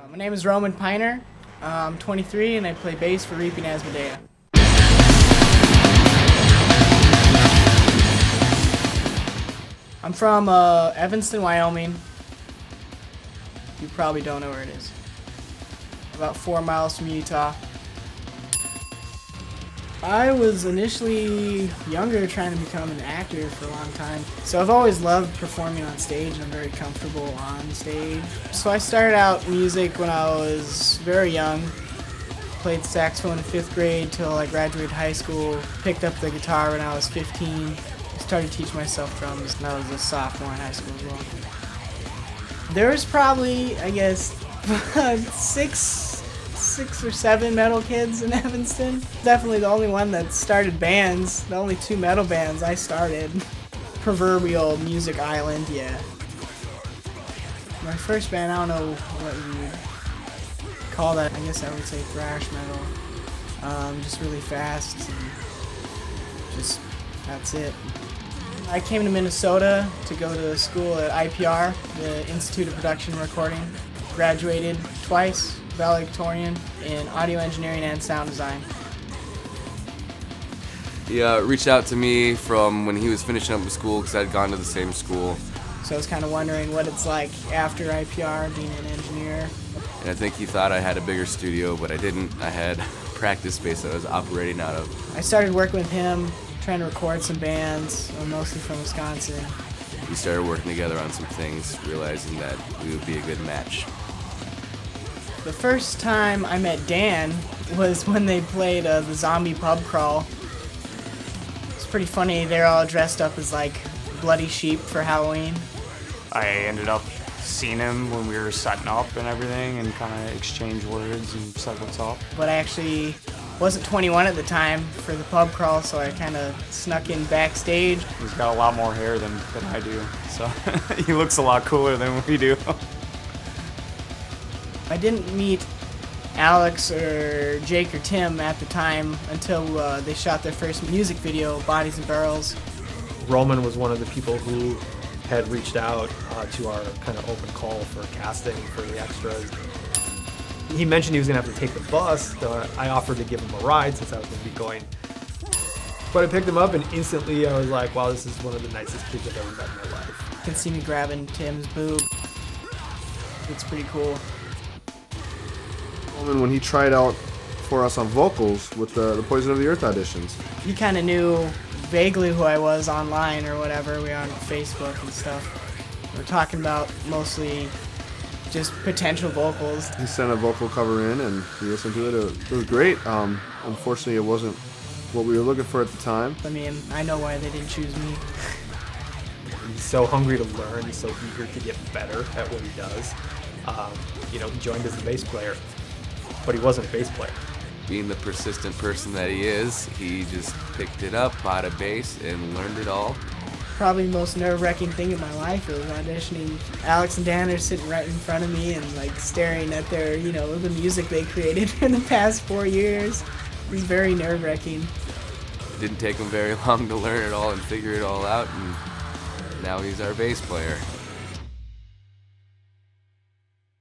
My name is Roman Piner. I'm 23 and I play bass for Reaping Asmodeia. I'm from Evanston, Wyoming. You probably don't know where it is. About 4 miles from Utah. I was initially younger trying to become an actor for a long time. So I've always loved performing on stage and I'm very comfortable on stage. So I started out music when I was very young. Played saxophone in 5th grade till I graduated high school. Picked up the guitar when I was 15. Started teaching myself drums when I was a sophomore in high school as well. There was probably, I guess, six or seven metal kids in Evanston. Definitely the only one that started bands. The only 2 metal bands I started. Proverbial music island, yeah. My first band, I don't know what you would call that. I guess I would say thrash metal. Just really fast. Just, that's it. I came to Minnesota to go to school at IPR, the Institute of Production and Recording. Graduated twice, valedictorian in audio engineering and sound design. He reached out to me from when he was finishing up with school because I'd gone to the same school. So I was kind of wondering what it's like after IPR, being an engineer. And I think he thought I had a bigger studio, but I didn't. I had practice space that I was operating out of. I started working with him, trying to record some bands, mostly from Wisconsin. We started working together on some things, realizing that we would be a good match. The first time I met Dan was when they played the zombie pub crawl. It's pretty funny, they're all dressed up as like bloody sheep for Halloween. I ended up seeing him when we were setting up and everything and kind of exchanged words and said what's up. But I actually wasn't 21 at the time for the pub crawl, so I kind of snuck in backstage. He's got a lot more hair than I do, so he looks a lot cooler than we do. I didn't meet Alex or Jake or Tim at the time until they shot their first music video, Bodies and Barrels. Roman was one of the people who had reached out to our kind of open call for casting for the extras. He mentioned he was going to have to take the bus, so I offered to give him a ride since I was going to be going. But I picked him up and instantly I was like, wow, this is one of the nicest kids I've ever met in my life. You can see me grabbing Tim's boob. It's pretty cool. When he tried out for us on vocals with the Poison of the Earth auditions. He kind of knew vaguely who I was online or whatever. We were on Facebook and stuff. We were talking about mostly just potential vocals. He sent a vocal cover in and we listened to it. It was great. Unfortunately, it wasn't what we were looking for at the time. I mean, I know why they didn't choose me. He's so hungry to learn. He's so eager to get better at what he does. He joined as a bass player, but he wasn't a bass player. Being the persistent person that he is, he just picked it up, bought a bass, and learned it all. Probably the most nerve-wracking thing in my life was auditioning. Alex and Dan are sitting right in front of me and like staring at their, the music they created in the past 4 years. It was very nerve-wracking. It didn't take him very long to learn it all and figure it all out, and now he's our bass player.